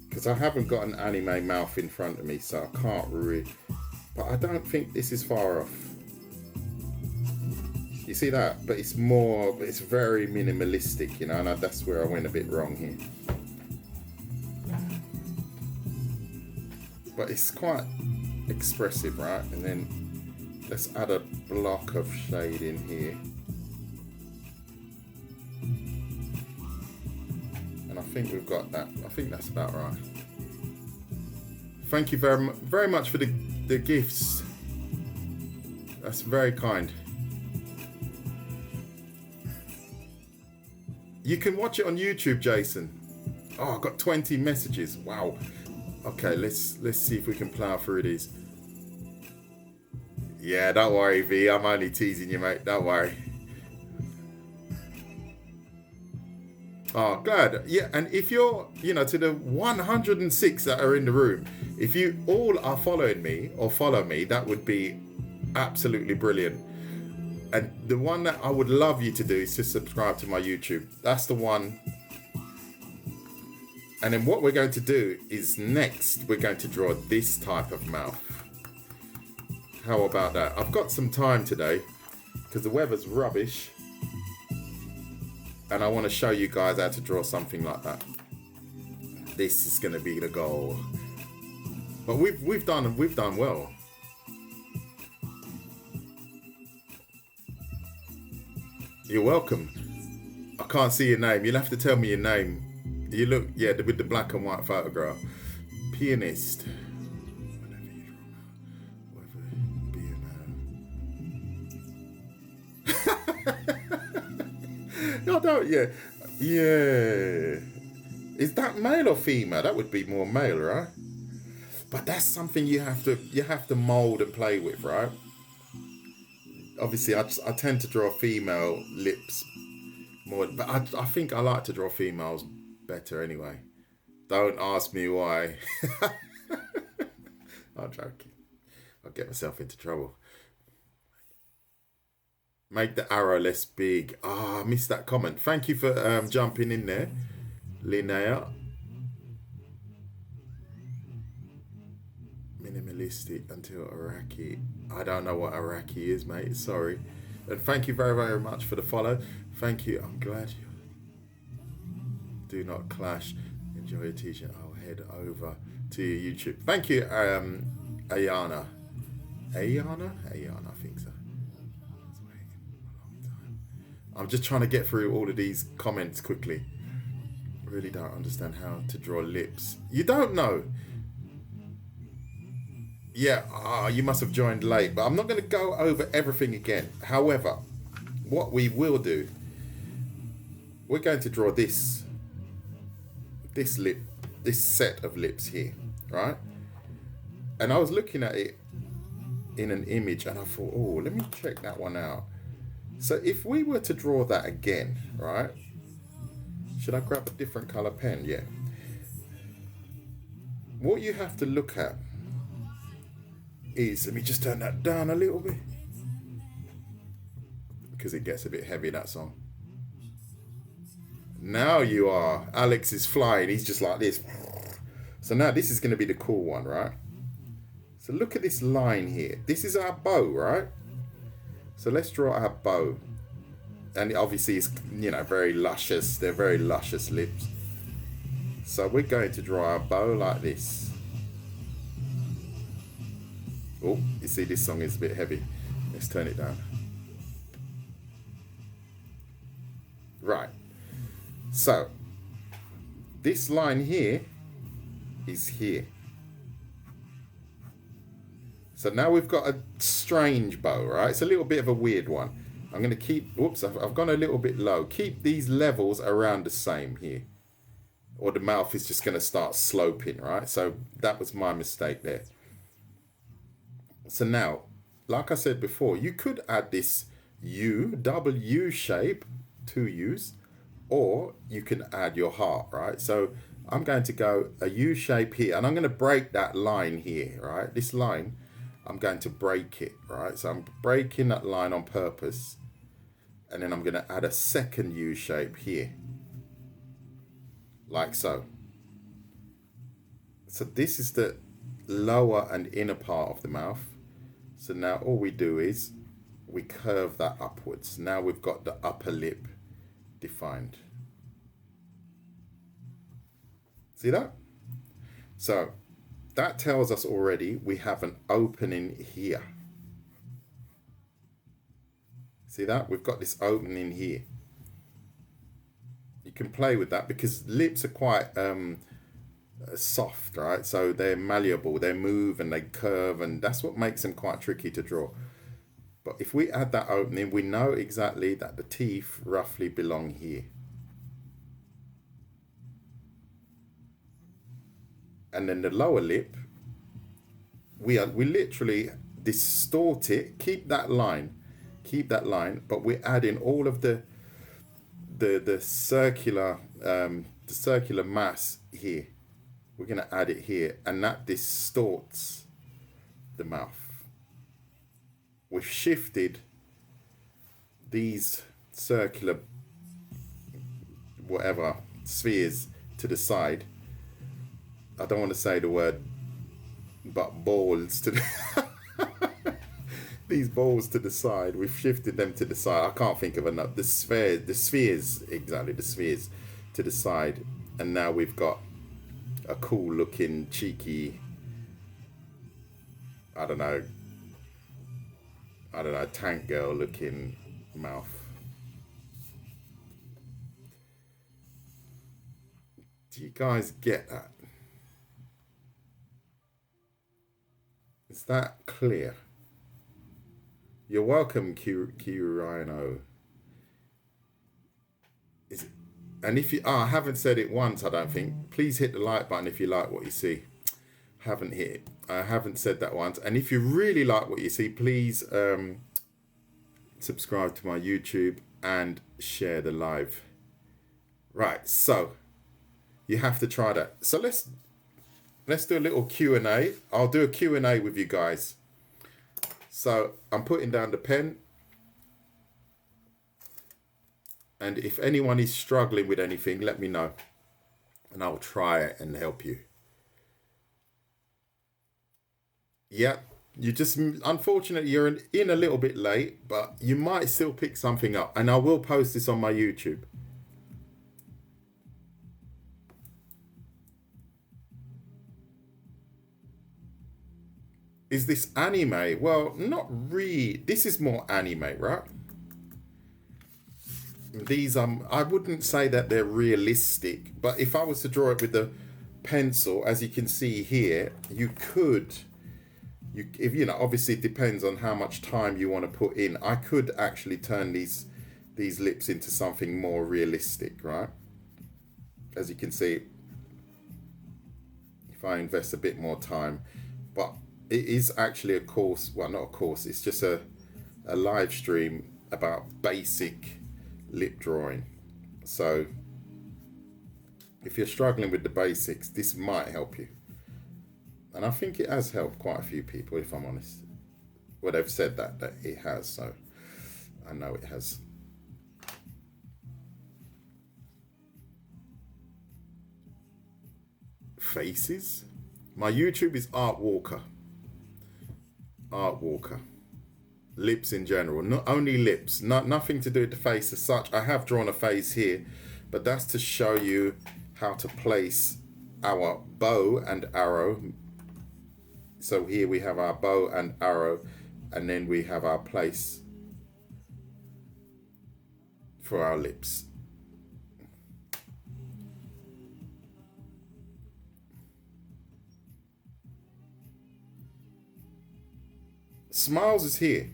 because I haven't got an anime mouth in front of me, so I can't really. But I don't think this is far off. You see that? But it's very minimalistic, you know, and that's where I went a bit wrong here. But it's quite expressive, right? And then let's add a block of shade in here. And I think we've got that. I think that's about right. Thank you very much for the gifts. That's very kind. You can watch it on YouTube, Jason. Oh, I've got 20 messages. Wow. Okay, let's see if we can plow through these. Yeah, don't worry, V. I'm only teasing you, mate. Don't worry. Oh, glad. Yeah, and if you're, to the 106 that are in the room, if you all are following me or follow me, that would be absolutely brilliant. And the one that I would love you to do is to subscribe to my YouTube. That's the one. And then what we're going to do is next, we're going to draw this type of mouth. How about that? I've got some time today because the weather's rubbish. And I want to show you guys how to draw something like that. This is going to be the goal. But we've done well. You're welcome. I can't see your name. You'll have to tell me your name. You look, yeah, with the black and white photograph. Pianist. No, don't, yeah. Yeah. Is that male or female? That would be more male, right? But that's something you have to mold and play with, right? Obviously, I tend to draw female lips more, but I think I like to draw females better anyway. Don't ask me why. I'm joking. I'll get myself into trouble. Make the arrow less big. I missed that comment. Thank you for jumping in there, Linnea. Minimalistic until Iraqi. I don't know what Iraqi is, mate. Sorry. And thank you very, very much for the follow. Thank you. I'm glad you do not clash. Enjoy your t-shirt. I'll head over to your YouTube. Thank you, Ayana. Ayana, I think so. I'm just trying to get through all of these comments quickly. I really don't understand how to draw lips. You don't know? Yeah, you must have joined late, but I'm not going to go over everything again. However, what we will do, we're going to draw this lip, this set of lips here, right? And I was looking at it in an image and I thought, oh, let me check that one out. So if we were to draw that again, right? Should I grab a different color pen? Yeah. What you have to look at is, let me just turn that down a little bit because it gets a bit heavy, that song. Now you are. Alex is flying. He's just like this. So now this is going to be the cool one, right? So look at this line here. This is our bow, right? So let's draw our bow. And obviously it's, very luscious. They're very luscious lips. So we're going to draw our bow like this. Oh, you see this song is a bit heavy. Let's turn it down. Right. So this line here is here. So now we've got a strange bow, right? It's a little bit of a weird one. I'm going to keep, whoops, I've gone a little bit low. Keep these levels around the same here. Or the mouth is just going to start sloping, right? So that was my mistake there. So now, like I said before, you could add this double U shape, 2 U's, or you can add your heart, right? So I'm going to go a U shape here, and I'm going to break that line here, right? This line, I'm going to break it, right? So I'm breaking that line on purpose, and then I'm going to add a second U shape here, like so. So this is the lower and inner part of the mouth. So now all we do is we curve that upwards. Now we've got the upper lip defined. See that? So that tells us already we have an opening here. See that? We've got this opening here. You can play with that because lips are quite soft, right? So they're malleable, they move and they curve, and that's what makes them quite tricky to draw. But if we add that opening, we know exactly that the teeth roughly belong here. And then the lower lip, we literally distort it. Keep that line, but we're adding all of the circular mass here. We're going to add it here, and that distorts the mouth. We've shifted these circular whatever spheres to the side. I don't want to say the word, but balls to the these balls to the side. We've shifted them to the side. I can't think of enough. The spheres to the side, and now we've got a cool looking cheeky, I don't know, tank girl looking mouth. Do you guys get that? Is that clear? You're welcome, Q Rhino. And if you, I haven't said it once, I don't think. Please hit the like button if you like what you see. Haven't hit it. I haven't said that once. And if you really like what you see, please subscribe to my YouTube and share the live. Right, so you have to try that. So let's do a little Q&A. I'll do a Q&A with you guys. So I'm putting down the pen. And if anyone is struggling with anything, let me know. And I'll try it and help you. Yeah, you just, unfortunately, you're in a little bit late, but you might still pick something up. And I will post this on my YouTube. Is this anime? Well, not really. This is more anime, right? These, I wouldn't say that they're realistic, but if I was to draw it with the pencil, as you can see here, you could, if you know, obviously it depends on how much time you want to put in. I could actually turn these lips into something more realistic, right? As you can see, if I invest a bit more time, but it is actually a course, well, not a course, it's just a live stream about basic lip drawing. So if you're struggling with the basics, this might help you. And I think it has helped quite a few people, if I'm honest. Well, they've said that it has, so I know it has. Faces? My YouTube is Art Walker. Art Walker. Lips in general, not only lips, nothing to do with the face as such. I have drawn a face here, but that's to show you how to place our bow and arrow. So here we have our bow and arrow, and then we have our place for our lips. Smiles is here.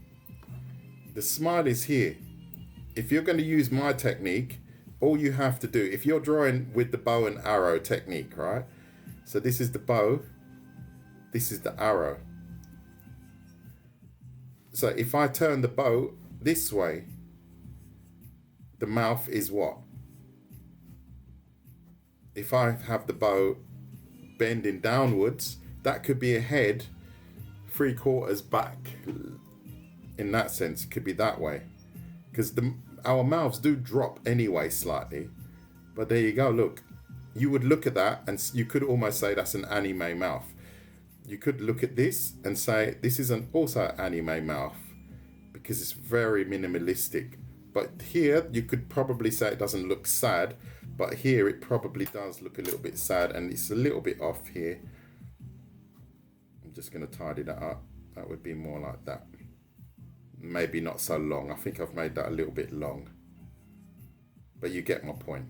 The smile is here. If you're going to use my technique, all you have to do, if you're drawing with the bow and arrow technique, right? So this is the bow, this is the arrow. So if I turn the bow this way, the mouth is what? If I have the bow bending downwards, that could be a head 3/4 back. In that sense, it could be that way, because our mouths do drop anyway slightly. But there you go. Look, you would look at that and you could almost say that's an anime mouth. You could look at this and say this is also an anime mouth because it's very minimalistic. But here you could probably say it doesn't look sad, but here it probably does look a little bit sad, and it's a little bit off here. I'm just going to tidy that up. That would be more like that. Maybe not so long. I think I've made that a little bit long. But you get my point.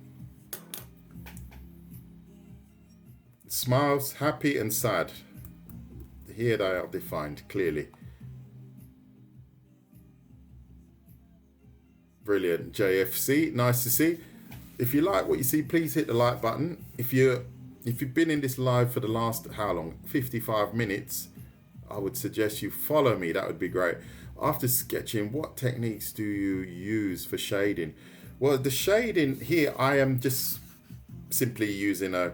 Smiles, happy and sad. Here they are defined clearly. Brilliant. JFC, nice to see. If you like what you see, please hit the like button. If you've been in this live for the last, how long? 55 minutes. I would suggest you follow me. That would be great. After sketching, what techniques do you use for shading? Well, the shading here, I am just simply using a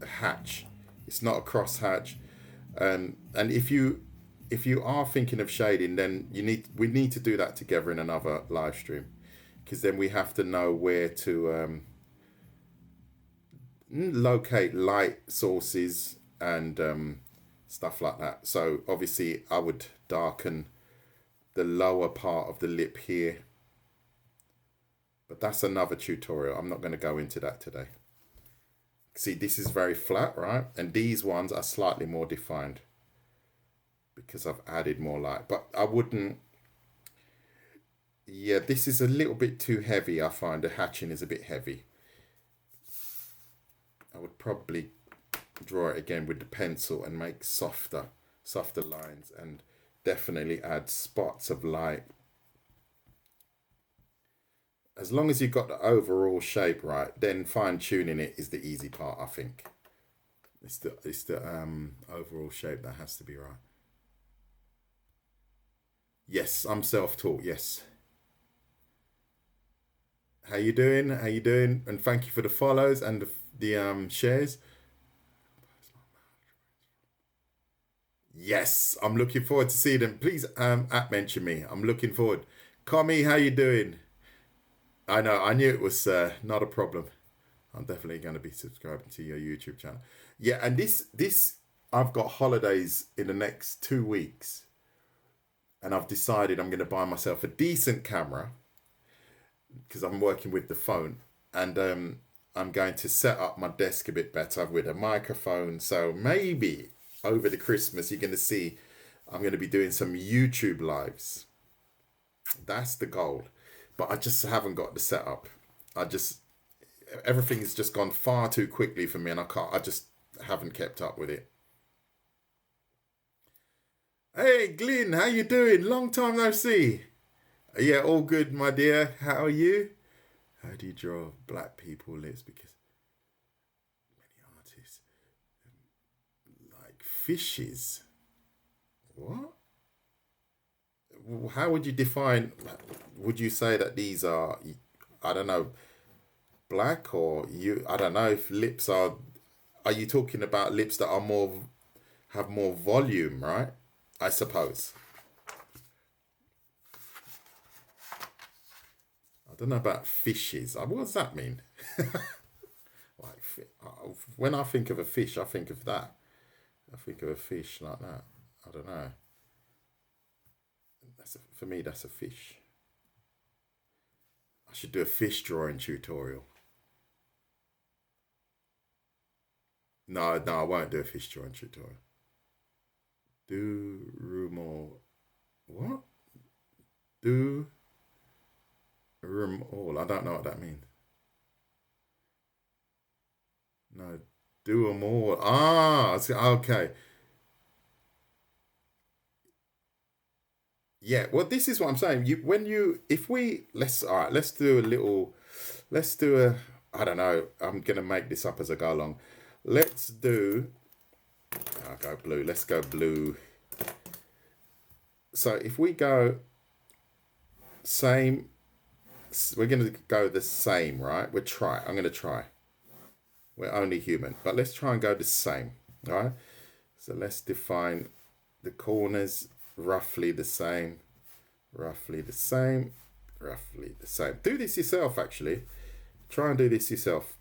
hatch. It's not a cross hatch. And if you are thinking of shading, then we need to do that together in another live stream, because then we have to know where to locate light sources and stuff like that. So obviously I would darken the lower part of the lip here, but that's another tutorial. I'm not going to go into that today. See, this is very flat, right? And these ones are slightly more defined because I've added more light. But I wouldn't... Yeah, this is a little bit too heavy, I find. The hatching is a bit heavy. I would probably draw it again with the pencil and make softer lines, and definitely add spots of light. As long as you've got the overall shape right, then fine tuning it is the easy part, I think. It's the overall shape that has to be right. Yes, I'm self-taught, yes. How you doing? How you doing? And thank you for the follows and the shares. Yes, I'm looking forward to seeing them. Please mention me. I'm looking forward. Commie, how you doing? I know, I knew it was not a problem. I'm definitely going to be subscribing to your YouTube channel. Yeah, and this I've got holidays in the next 2 weeks, and I've decided I'm going to buy myself a decent camera because I'm working with the phone, and I'm going to set up my desk a bit better with a microphone. So maybe over the Christmas you're going to see I'm going to be doing some YouTube lives. That's the goal. But I just haven't got the setup. Everything's just gone far too quickly for me, and I just haven't kept up with it. Hey, Glyn, how you doing? Long time no see. Yeah, all good, my dear. How are you? How do you draw black people lips? Because many artists like fishes. What? How would you define? Would you say that these are, I don't know, black, or I don't know if lips are you talking about lips that are have more volume, right? I suppose. I don't know about fishes. What does that mean? When I think of a fish, I think of that. I think of a fish like that. I don't know. For me, that's a fish. I should do a fish drawing tutorial. No, I won't do a fish drawing tutorial. Do rumo. What? Do room all. I don't know what that means. No, do them all. Ah, okay. Yeah, well, this is what I'm saying. Let's do a little, I don't know, I'm going to make this up as I go along. I'll go blue. Let's go blue. So if we go same, we're going to go the same, right? I'm going to try. We're only human, but let's try and go the same, all right? So let's define the corners. Roughly the same. Do this yourself, actually. Try and do this yourself.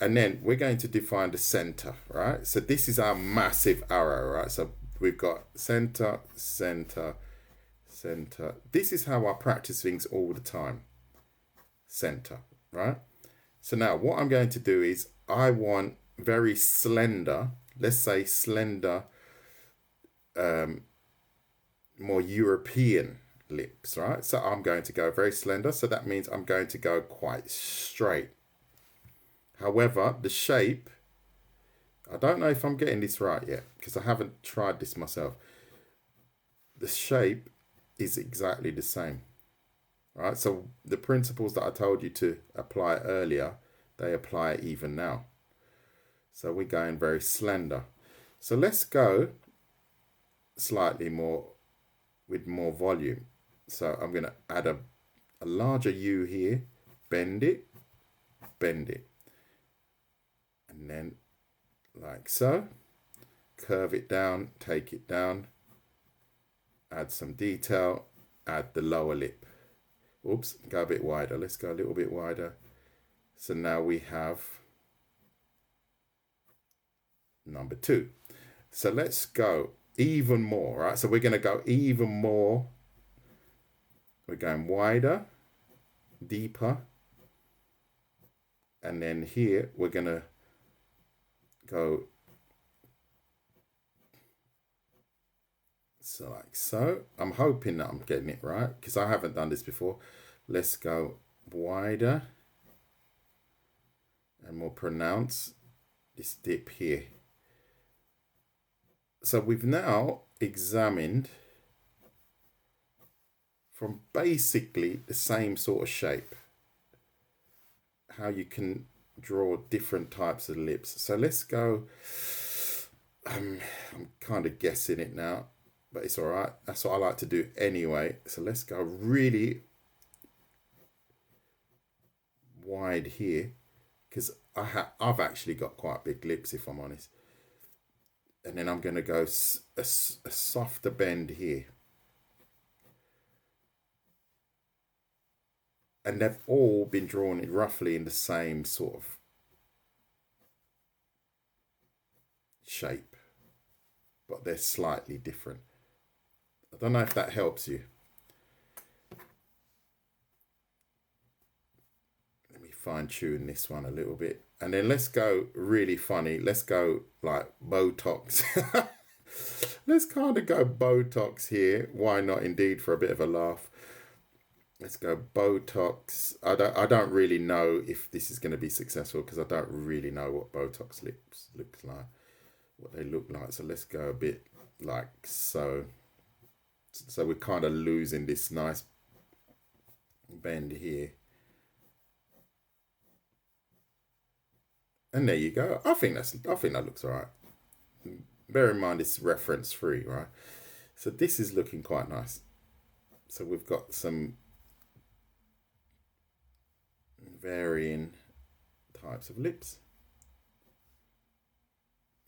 And then we're going to define the center, right? So this is our massive arrow, right? So we've got center. This is how I practice things all the time. Center, right? So now what I'm going to do is I want very slender, let's say slender, more European lips, right? So I'm going to go very slender. So that means I'm going to go quite straight. However, the shape, I don't know if I'm getting this right yet because I haven't tried this myself. The shape is exactly the same, right? So the principles that I told you to apply earlier, they apply even now. So we're going very slender. So let's go slightly more with more volume. So I'm going to add a larger U here, bend it, and then like so, curve it down, take it down, add some detail, add the lower lip. Oops, go a bit wider. Let's go a little bit wider. So now we have number 2. So let's go even more, right? So we're going to go even more. We're going wider, deeper. And then here we're going to go so like so. I'm hoping that I'm getting it right because I haven't done this before. Let's go wider and more pronounced this dip here. So we've now examined from basically the same sort of shape how you can draw different types of lips. So let's go, I'm kind of guessing it now, but it's all right. That's what I like to do anyway. So let's go really wide here because I've actually got quite big lips if I'm honest. And then I'm going to go a softer bend here. And they've all been drawn roughly in the same sort of shape, but they're slightly different. I don't know if that helps you. Let me fine tune this one a little bit. And then let's go really funny. Let's go like Botox. Let's kind of go Botox here. Why not indeed, for a bit of a laugh. Let's go Botox. I don't really know if this is going to be successful because I don't really know what Botox lips looks like, what they look like. So let's go a bit like so. So we're kind of losing this nice bend here. And there you go. I think that looks all right. Bear in mind it's reference free, right? So this is looking quite nice. So we've got some varying types of lips.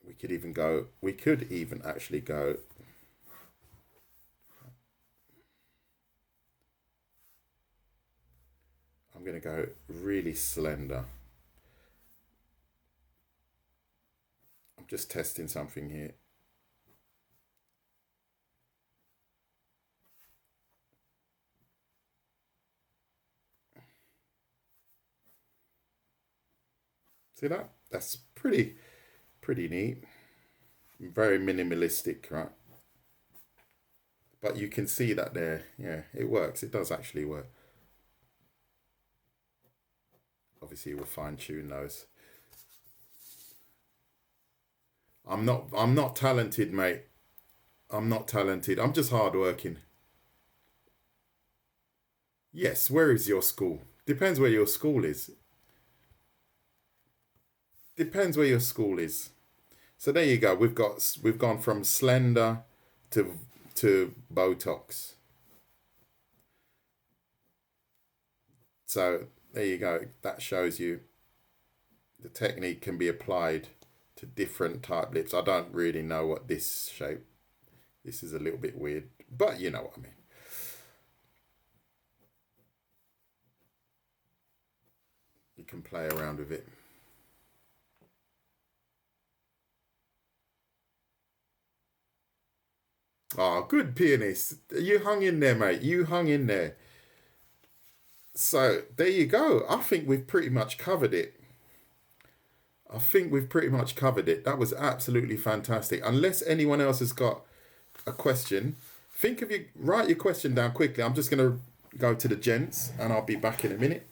We could even actually go I'm going to go really slender. I'm just testing something here. See that? That's pretty neat. Very minimalistic, right? But you can see that there, yeah, it works. It does actually work. Obviously, we'll fine tune those. I'm not talented, mate. I'm not talented. I'm just hardworking. Yes, where is your school? Depends where your school is. Depends where your school is. So there you go. We've gone from slender to Botox. So there you go. That shows you the technique can be applied to different type lips. I don't really know what this shape. This is a little bit weird, but you know what I mean. You can play around with it. Oh, good pianist. You hung in there, mate. You hung in there. So there you go. I think we've pretty much covered it. That was absolutely fantastic. Unless anyone else has got a question, write your question down quickly. I'm just going to go to the gents and I'll be back in a minute.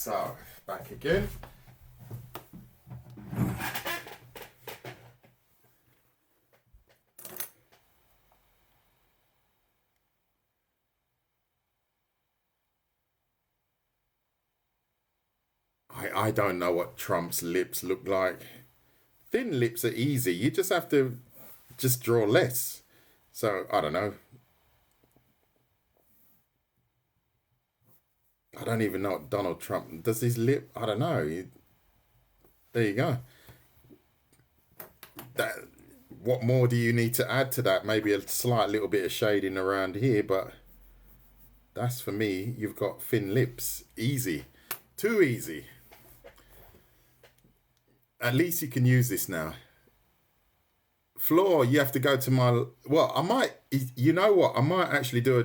So, back again. I don't know what Trump's lips look like. Thin lips are easy. You just have to just draw less. So, I don't know. I don't even know what Donald Trump does. His lip, I don't know. There you go. That. What more do you need to add to that? Maybe a slight little bit of shading around here, but that's for me. You've got thin lips. Easy. Too easy. At least you can use this now. Floor, you have to go to my... Well, I might... You know what? I might actually do a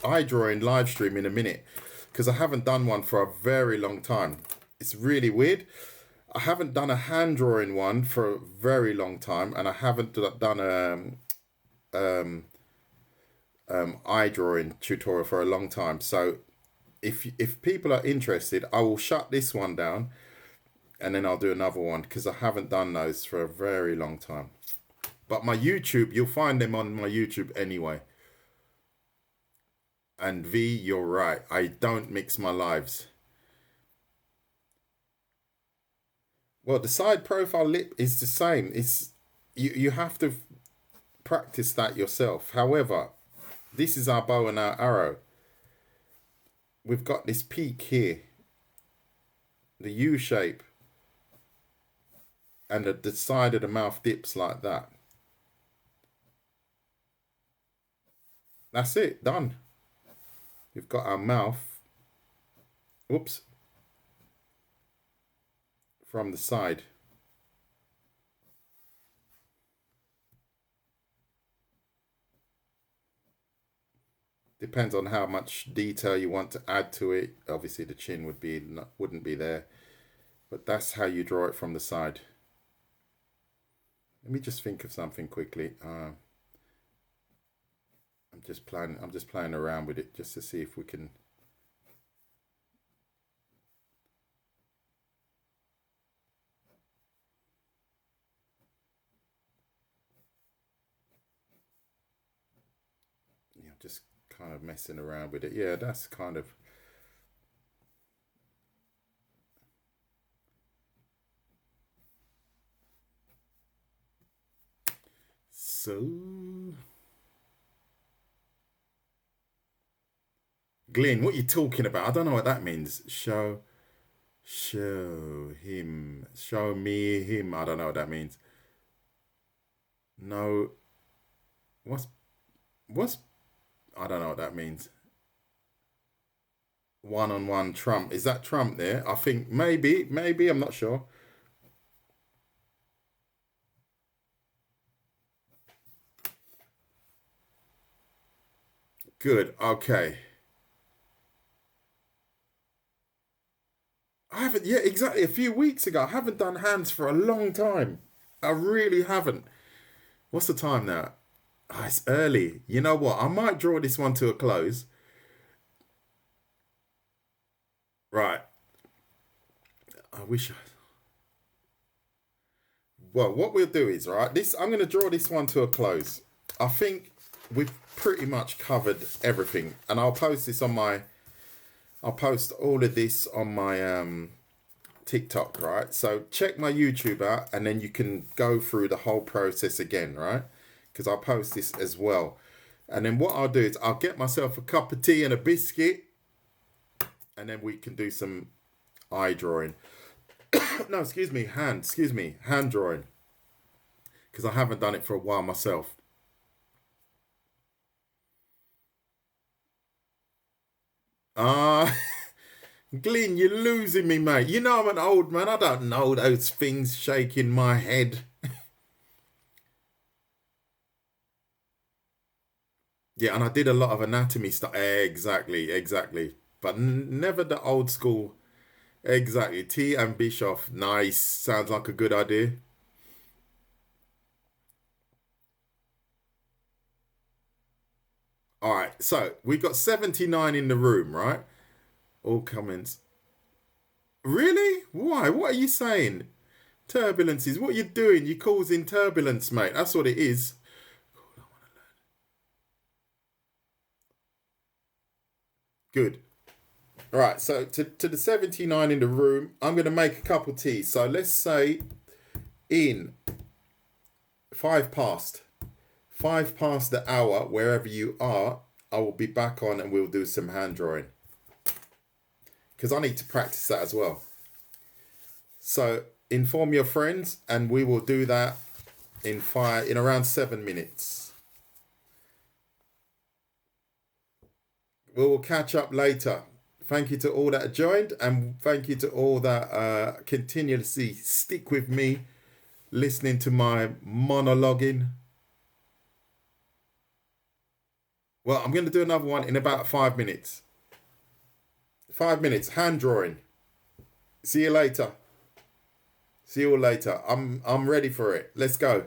eye drawing live stream in a minute, because I haven't done one for a very long time. It's really weird. I haven't done a hand drawing one for a very long time, and I haven't done eye drawing tutorial for a long time. So if people are interested, I will shut this one down, and then I'll do another one, because I haven't done those for a very long time. But my YouTube, you'll find them on my YouTube anyway. And V, you're right. I don't mix my lives. Well, the side profile lip is the same. It's you have to practice that yourself. However, this is our bow and our arrow. We've got this peak here, the U shape, and the side of the mouth dips like that. That's it, done. We've got our mouth, whoops, from the side. Depends on how much detail you want to add to it. Obviously the chin wouldn't be there, but that's how you draw it from the side. Let me just think of something quickly. I'm just playing around with it just to see if we can. Yeah, just kind of messing around with it. Yeah, that's kind of. So, Glenn, what are you talking about? I don't know what that means. Show him. Show me him. I don't know what that means. No. What's I don't know what that means. One-on-one Trump. Is that Trump there? I think maybe, I'm not sure. Good, okay. I haven't, yeah, exactly. A few weeks ago. I haven't done hands for a long time. I really haven't. What's the time now? Oh, it's early. You know what? I might draw this one to a close. Right. I wish I... Well, what we'll do is, right, I'm going to draw this one to a close. I think we've pretty much covered everything. And I'll post this on my... I'll post all of this on my TikTok, right? So check my YouTube out, and then you can go through the whole process again, right? Because I'll post this as well. And then what I'll do is I'll get myself a cup of tea and a biscuit, and then we can do some eye drawing. No, hand drawing. Because I haven't done it for a while myself. Glyn, you're losing me, mate. You know I'm an old man. I don't know those things shaking my head. Yeah, and I did a lot of anatomy stuff. Exactly. But never the old school. Exactly. T and Bischoff. Nice. Sounds like a good idea. All right. So we got 79 in the room, right? All comments. Really? Why? What are you saying? Turbulences. What are you doing? You're causing turbulence, mate. That's what it is. Good. All right. So to the 79 in the room, I'm going to make a couple teas. So let's say in 5 past, 5 past the hour, wherever you are, I will be back on and we'll do some hand drawing. Because I need to practice that as well. So inform your friends and we will do that in around 7 minutes. We will catch up later. Thank you to all that joined and thank you to all that continuously stick with me, listening to my monologuing. Well, I'm going to do another one in about 5 minutes. 5 minutes, hand drawing. See you later. See you all later. I'm ready for it. Let's go.